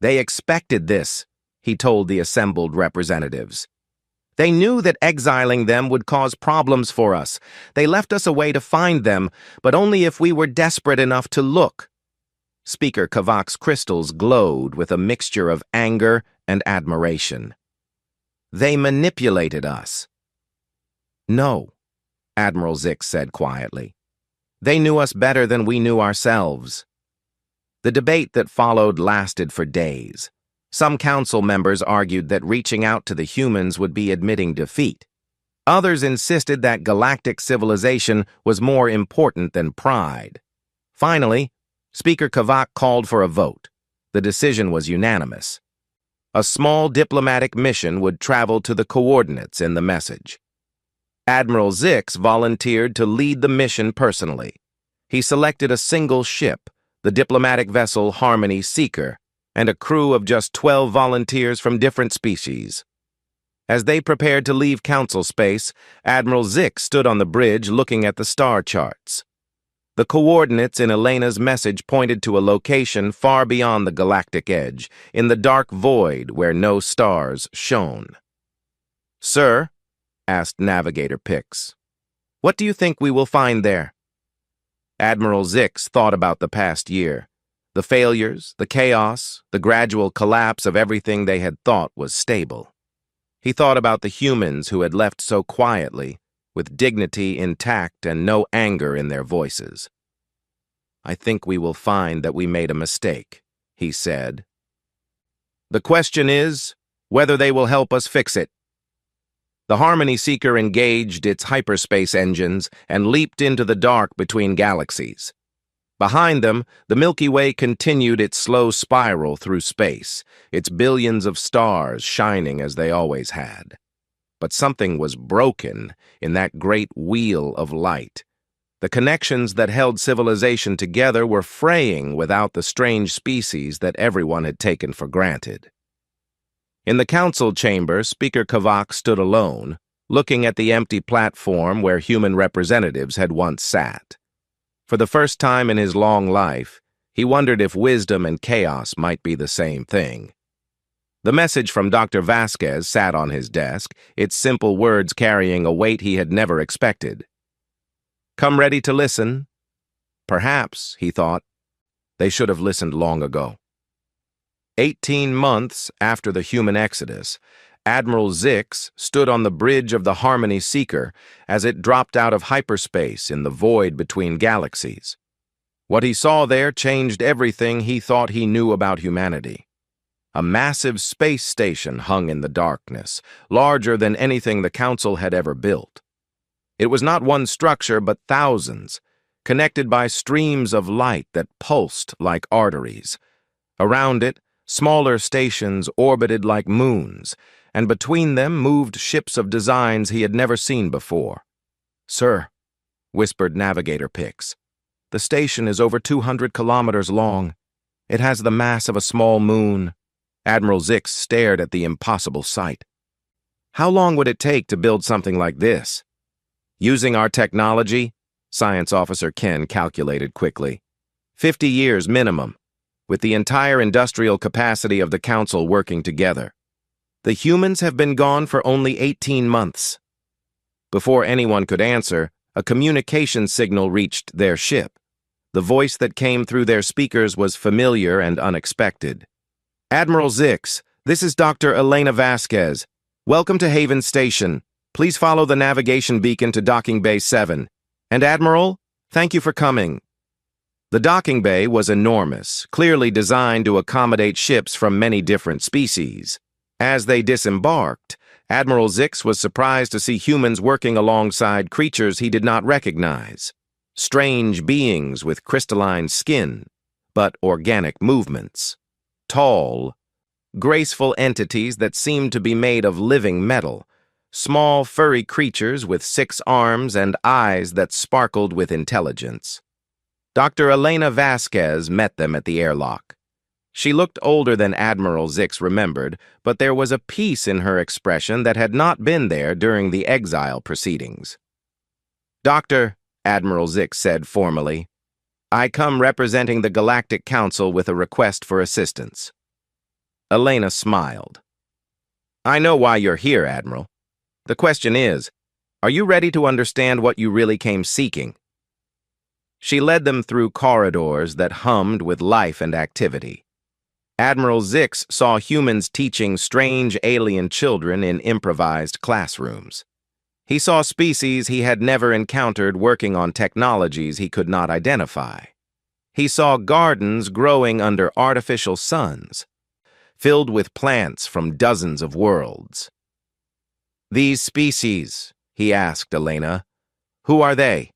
They expected this, he told the assembled representatives. They knew that exiling them would cause problems for us. They left us a way to find them, but only if we were desperate enough to look. Speaker Kavak's crystals glowed with a mixture of anger and admiration. They manipulated us. No, Admiral Zix said quietly. They knew us better than we knew ourselves. The debate that followed lasted for days. Some council members argued that reaching out to the humans would be admitting defeat. Others insisted that galactic civilization was more important than pride. Finally, Speaker Kavak called for a vote. The decision was unanimous. A small diplomatic mission would travel to the coordinates in the message. Admiral Zix volunteered to lead the mission personally. He selected a single ship, the diplomatic vessel Harmony Seeker, and a crew of just 12 volunteers from different species. As they prepared to leave council space, Admiral Zix stood on the bridge looking at the star charts. The coordinates in Elena's message pointed to a location far beyond the galactic edge, in the dark void where no stars shone. "Sir," asked Navigator Pix, "what do you think we will find there?" Admiral Zix thought about the past year. The failures, the chaos, the gradual collapse of everything they had thought was stable. He thought about the humans who had left so quietly, with dignity intact and no anger in their voices. "I think we will find that we made a mistake," he said. "The question is whether they will help us fix it." The Harmony Seeker engaged its hyperspace engines and leaped into the dark between galaxies. Behind them, the Milky Way continued its slow spiral through space, its billions of stars shining as they always had. But something was broken in that great wheel of light. The connections that held civilization together were fraying without the strange species that everyone had taken for granted. In the council chamber, Speaker Kavak stood alone, looking at the empty platform where human representatives had once sat. For the first time in his long life, he wondered if wisdom and chaos might be the same thing. The message from Dr. Vasquez sat on his desk, its simple words carrying a weight he had never expected. "Come ready to listen?" Perhaps, he thought, they should have listened long ago. 18 months after the human exodus, Admiral Zix stood on the bridge of the Harmony Seeker as it dropped out of hyperspace in the void between galaxies. What he saw there changed everything he thought he knew about humanity. A massive space station hung in the darkness, larger than anything the Council had ever built. It was not one structure, but thousands, connected by streams of light that pulsed like arteries. Around it, smaller stations orbited like moons, and between them moved ships of designs he had never seen before. "Sir," whispered Navigator Pix, "the station is over 200 kilometers long. It has the mass of a small moon." Admiral Zix stared at the impossible sight. "How long would it take to build something like this?" "Using our technology," Science Officer Ken calculated quickly, 50 years minimum, with the entire industrial capacity of the Council working together. The humans have been gone for only 18 months. Before anyone could answer, a communication signal reached their ship. The voice that came through their speakers was familiar and unexpected. "Admiral Zix, this is Dr. Elena Vasquez. Welcome to Haven Station. Please follow the navigation beacon to Docking Bay 7. And Admiral, thank you for coming." The docking bay was enormous, clearly designed to accommodate ships from many different species. As they disembarked, Admiral Zix was surprised to see humans working alongside creatures he did not recognize. Strange beings with crystalline skin, but organic movements. Tall, graceful entities that seemed to be made of living metal. Small, furry creatures with 6 arms and eyes that sparkled with intelligence. Dr. Elena Vasquez met them at the airlock. She looked older than Admiral Zix remembered, but there was a peace in her expression that had not been there during the exile proceedings. "Doctor," Admiral Zix said formally, "I come representing the Galactic Council with a request for assistance." Elena smiled. "I know why you're here, Admiral. The question is, are you ready to understand what you really came seeking?" She led them through corridors that hummed with life and activity. Admiral Zix saw humans teaching strange alien children in improvised classrooms. He saw species he had never encountered working on technologies he could not identify. He saw gardens growing under artificial suns, filled with plants from dozens of worlds. "These species," he asked Elena, "who are they?"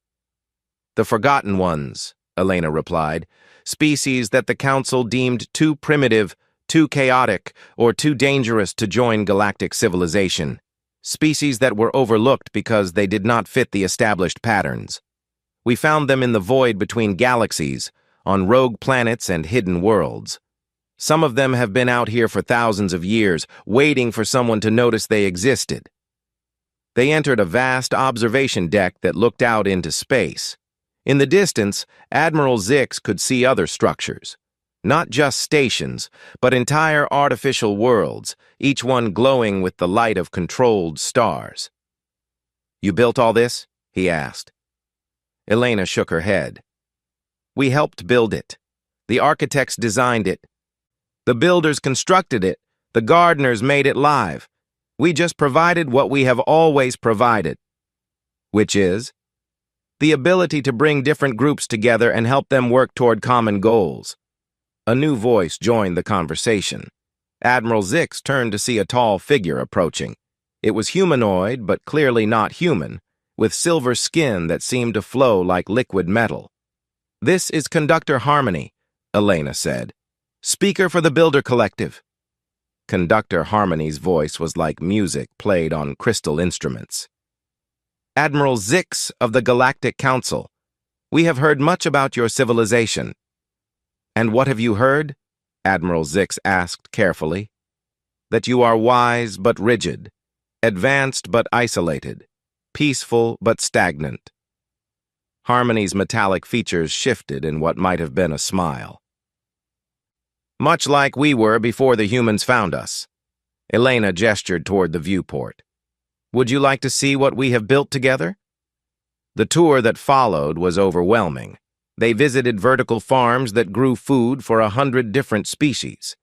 "The Forgotten Ones," Elena replied, "species that the Council deemed too primitive, too chaotic, or too dangerous to join galactic civilization. Species that were overlooked because they did not fit the established patterns. We found them in the void between galaxies, on rogue planets and hidden worlds. Some of them have been out here for thousands of years, waiting for someone to notice they existed." They entered a vast observation deck that looked out into space. In the distance, Admiral Zix could see other structures. Not just stations, but entire artificial worlds, each one glowing with the light of controlled stars. "You built all this?" he asked. Elena shook her head. "We helped build it. The architects designed it. The builders constructed it. The gardeners made it live. We just provided what we have always provided." "Which is?" "The ability to bring different groups together and help them work toward common goals." A new voice joined the conversation. Admiral Zix turned to see a tall figure approaching. It was humanoid, but clearly not human, with silver skin that seemed to flow like liquid metal. "This is Conductor Harmony," Elena said. "Speaker for the Builder Collective." Conductor Harmony's voice was like music played on crystal instruments. "Admiral Zix of the Galactic Council, we have heard much about your civilization." "And what have you heard?" Admiral Zix asked carefully. "That you are wise but rigid, advanced but isolated, peaceful but stagnant." Harmony's metallic features shifted in what might have been a smile. Much like we were before the humans found us. Elena gestured toward the viewport. Would you like to see what we have built together? The tour that followed was overwhelming. They visited vertical farms that grew food for 100 different species.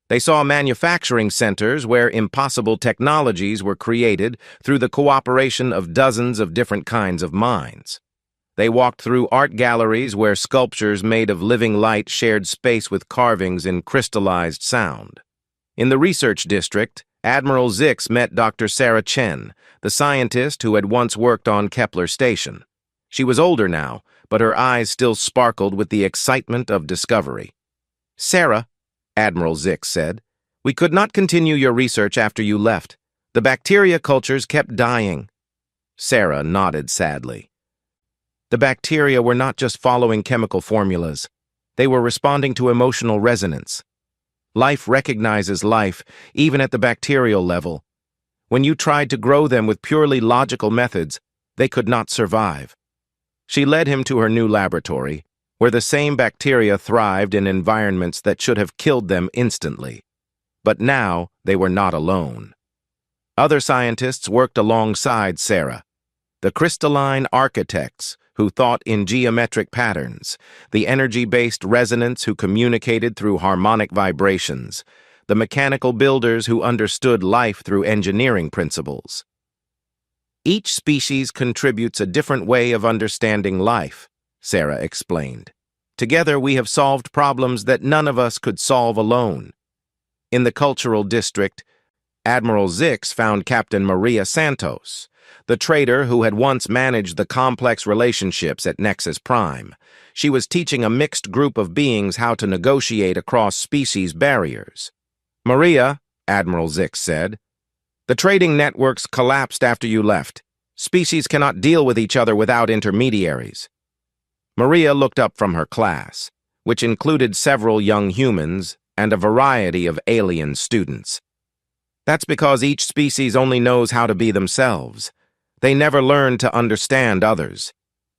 They saw manufacturing centers where impossible technologies were created through the cooperation of dozens of different kinds of minds. They walked through art galleries where sculptures made of living light shared space with carvings in crystallized sound. In the research district, Admiral Zix met Dr. Sarah Chen, the scientist who had once worked on Kepler Station. She was older now, but her eyes still sparkled with the excitement of discovery. Sarah, Admiral Zix said, we could not continue your research after you left. The bacteria cultures kept dying. Sarah nodded sadly. The bacteria were not just following chemical formulas. They were responding to emotional resonance. Life recognizes life, even at the bacterial level. When you tried to grow them with purely logical methods, they could not survive. She led him to her new laboratory, where the same bacteria thrived in environments that should have killed them instantly. But now they were not alone. Other scientists worked alongside Sarah. The crystalline architects, who thought in geometric patterns, the energy-based resonance who communicated through harmonic vibrations, the mechanical builders who understood life through engineering principles. Each species contributes a different way of understanding life, Sarah explained. Together we have solved problems that none of us could solve alone. In the cultural district, Admiral Zix found Captain Maria Santos, the trader who had once managed the complex relationships at Nexus Prime. She was teaching a mixed group of beings how to negotiate across species barriers. Maria, Admiral Zix said, the trading networks collapsed after you left. Species cannot deal with each other without intermediaries. Maria looked up from her class, which included several young humans and a variety of alien students. That's because each species only knows how to be themselves. They never learn to understand others.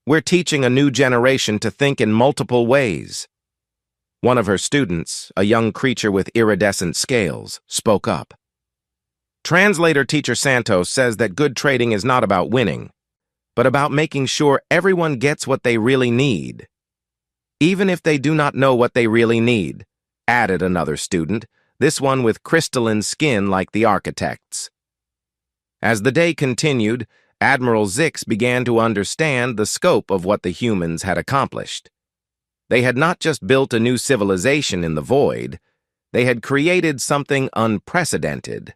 We're teaching a new generation to think in multiple ways. One of her students, a young creature with iridescent scales, spoke up. Translator Teacher Santos says that good trading is not about winning, but about making sure everyone gets what they really need. Even if they do not know what they really need, added another student, this one with crystalline skin like the architects. As the day continued, Admiral Zix began to understand the scope of what the humans had accomplished. They had not just built a new civilization in the void, they had created something unprecedented,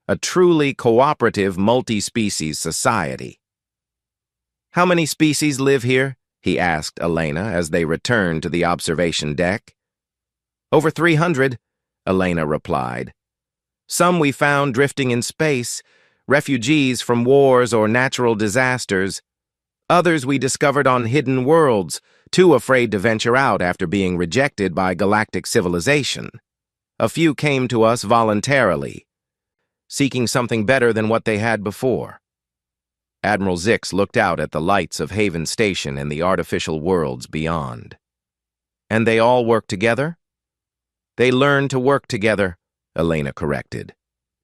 a truly cooperative multi-species society. How many species live here? He asked Elena as they returned to the observation deck. Over 300, Elena replied. Some we found drifting in space, refugees from wars or natural disasters. Others we discovered on hidden worlds, too afraid to venture out after being rejected by galactic civilization. A few came to us voluntarily, seeking something better than what they had before. Admiral Zix looked out at the lights of Haven Station and the artificial worlds beyond. And they all work together? They learn to work together, Elena corrected.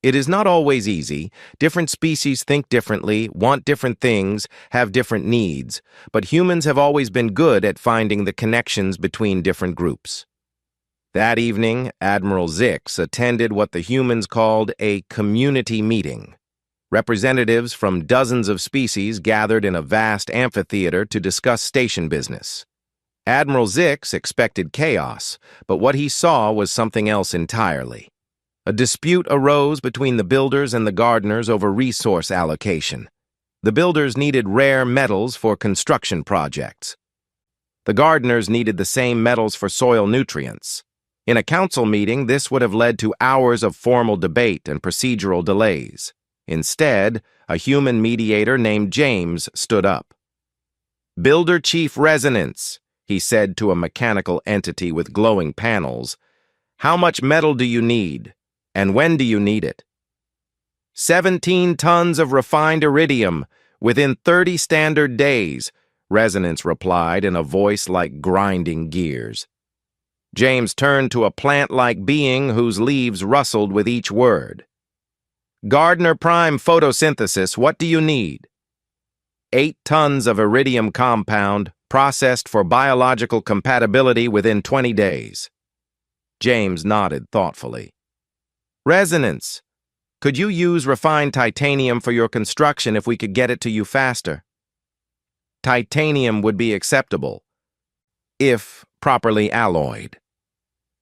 It is not always easy. Different species think differently, want different things, have different needs, but humans have always been good at finding the connections between different groups. That evening, Admiral Zix attended what the humans called a community meeting. Representatives from dozens of species gathered in a vast amphitheater to discuss station business. Admiral Zix expected chaos, but what he saw was something else entirely. A dispute arose between the builders and the gardeners over resource allocation. The builders needed rare metals for construction projects. The gardeners needed the same metals for soil nutrients. In a council meeting, this would have led to hours of formal debate and procedural delays. Instead, a human mediator named James stood up. "Builder Chief Resonance," he said to a mechanical entity with glowing panels. "How much metal do you need? And when do you need it?" 17 tons of refined iridium within 30 standard days, Resonance replied in a voice like grinding gears. James turned to a plant-like being whose leaves rustled with each word. Gardner Prime photosynthesis, what do you need? 8 tons of iridium compound, processed for biological compatibility within 20 days. James nodded thoughtfully. Resonance. Could you use refined titanium for your construction if we could get it to you faster? Titanium would be acceptable, if properly alloyed.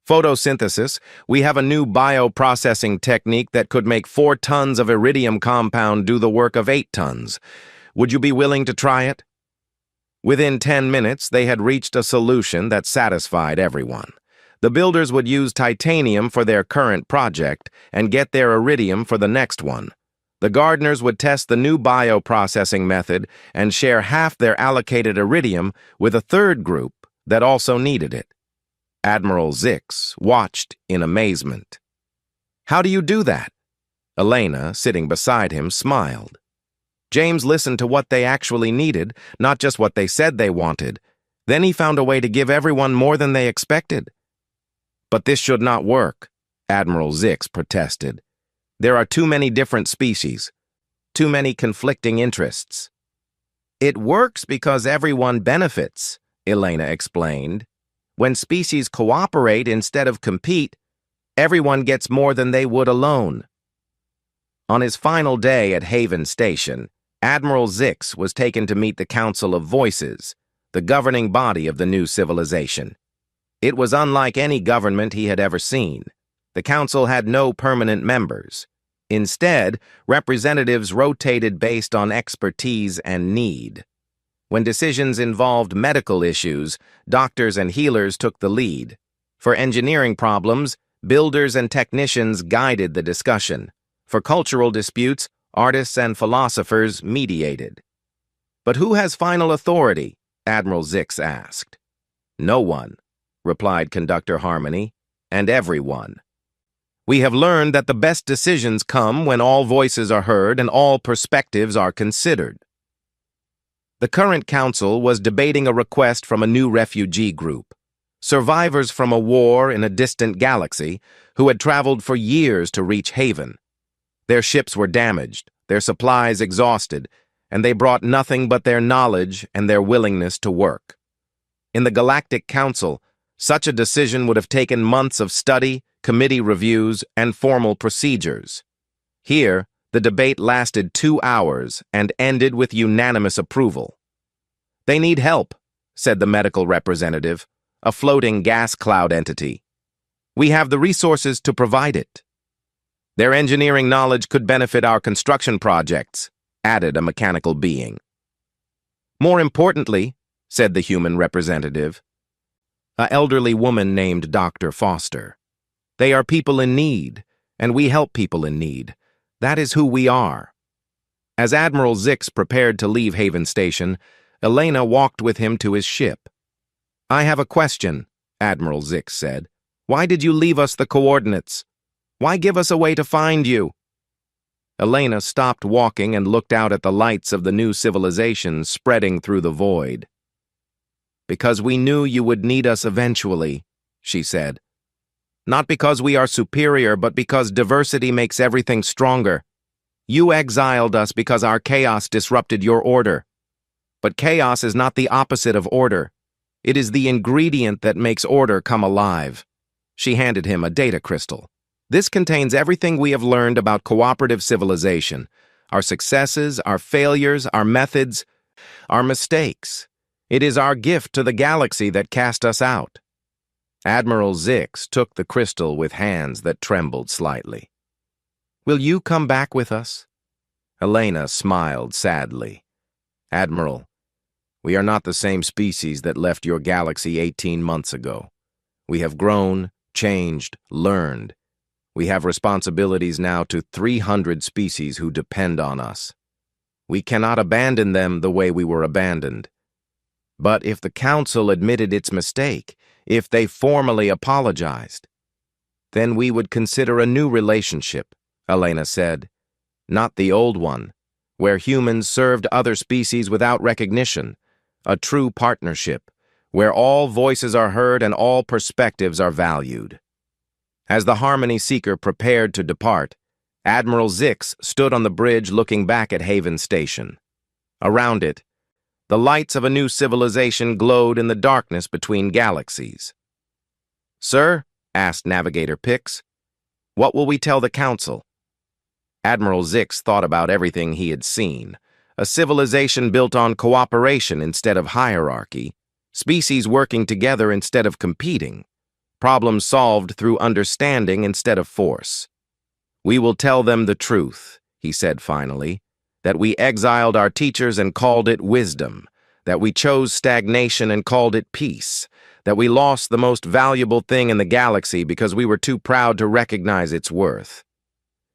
Photosynthesis, we have a new bioprocessing technique that could make 4 tons of iridium compound do the work of 8 tons. Would you be willing to try it? Within 10 minutes, they had reached a solution that satisfied everyone. The builders would use titanium for their current project and get their iridium for the next one. The gardeners would test the new bioprocessing method and share half their allocated iridium with a third group that also needed it. Admiral Zix watched in amazement. How do you do that? Elena, sitting beside him, smiled. James listened to what they actually needed, not just what they said they wanted. Then he found a way to give everyone more than they expected. But this should not work, Admiral Zix protested. There are too many different species, too many conflicting interests. It works because everyone benefits, Elena explained. When species cooperate instead of compete, everyone gets more than they would alone. On his final day at Haven Station, Admiral Zix was taken to meet the Council of Voices, the governing body of the new civilization. It was unlike any government he had ever seen. The council had no permanent members. Instead, representatives rotated based on expertise and need. When decisions involved medical issues, doctors and healers took the lead. For engineering problems, builders and technicians guided the discussion. For cultural disputes, artists and philosophers mediated. But who has final authority? Admiral Zix asked. No one, replied Conductor Harmony, and everyone. We have learned that the best decisions come when all voices are heard and all perspectives are considered. The current council was debating a request from a new refugee group, survivors from a war in a distant galaxy who had traveled for years to reach Haven. Their ships were damaged, their supplies exhausted, and they brought nothing but their knowledge and their willingness to work. In the Galactic Council, such a decision would have taken months of study, committee reviews, and formal procedures. Here, the debate lasted 2 hours and ended with unanimous approval. They need help, said the medical representative, a floating gas cloud entity. We have the resources to provide it. Their engineering knowledge could benefit our construction projects, added a mechanical being. More importantly, said the human representative, an elderly woman named Dr. Foster. They are people in need, and we help people in need. That is who we are. As Admiral Zix prepared to leave Haven Station, Elena walked with him to his ship. I have a question, Admiral Zix said. Why did you leave us the coordinates? Why give us a way to find you? Elena stopped walking and looked out at the lights of the new civilization spreading through the void. Because we knew you would need us eventually, she said. Not because we are superior, but because diversity makes everything stronger. You exiled us because our chaos disrupted your order. But chaos is not the opposite of order. It is the ingredient that makes order come alive. She handed him a data crystal. This contains everything we have learned about cooperative civilization, our successes, our failures, our methods, our mistakes. It is our gift to the galaxy that cast us out. Admiral Zix took the crystal with hands that trembled slightly. Will you come back with us? Elena smiled sadly. Admiral, we are not the same species that left your galaxy 18 months ago. We have grown, changed, learned. We have responsibilities now to 300 species who depend on us. We cannot abandon them the way we were abandoned. But if the Council admitted its mistake, if they formally apologized, then we would consider a new relationship, Elena said. Not the old one, where humans served other species without recognition, a true partnership, where all voices are heard and all perspectives are valued. As the Harmony Seeker prepared to depart, Admiral Zix stood on the bridge looking back at Haven Station. Around it, the lights of a new civilization glowed in the darkness between galaxies. "Sir," asked Navigator Pix, "what will we tell the Council?" Admiral Zix thought about everything he had seen. A civilization built on cooperation instead of hierarchy, species working together instead of competing, problems solved through understanding instead of force. "We will tell them the truth," he said finally, "that we exiled our teachers and called it wisdom, that we chose stagnation and called it peace, that we lost the most valuable thing in the galaxy because we were too proud to recognize its worth."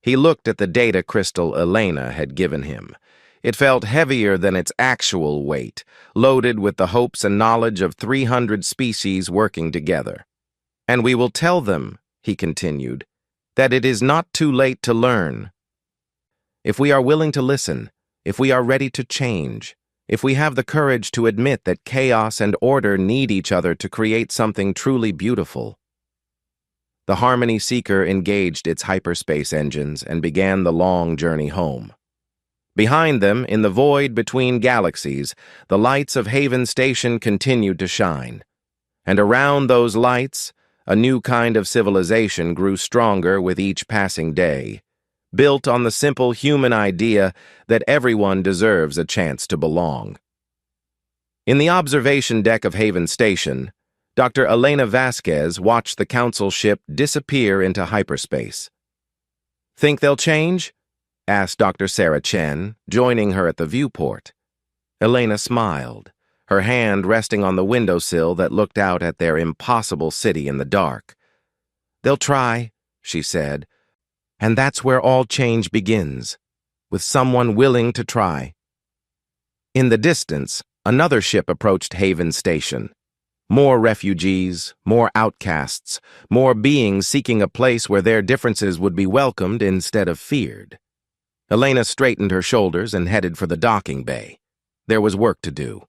He looked at the data crystal Elena had given him. It felt heavier than its actual weight, loaded with the hopes and knowledge of 300 species working together. "And we will tell them," he continued, "that it is not too late to learn. If we are willing to listen, if we are ready to change, if we have the courage to admit that chaos and order need each other to create something truly beautiful." The Harmony Seeker engaged its hyperspace engines and began the long journey home. Behind them, in the void between galaxies, the lights of Haven Station continued to shine. And around those lights, a new kind of civilization grew stronger with each passing day, built on the simple human idea that everyone deserves a chance to belong. In the observation deck of Haven Station, Dr. Elena Vasquez watched the Council ship disappear into hyperspace. "Think they'll change?" asked Dr. Sarah Chen, joining her at the viewport. Elena smiled, her hand resting on the windowsill that looked out at their impossible city in the dark. "They'll try," she said, "and that's where all change begins, with someone willing to try." In the distance, another ship approached Haven Station. More refugees, more outcasts, more beings seeking a place where their differences would be welcomed instead of feared. Elena straightened her shoulders and headed for the docking bay. There was work to do.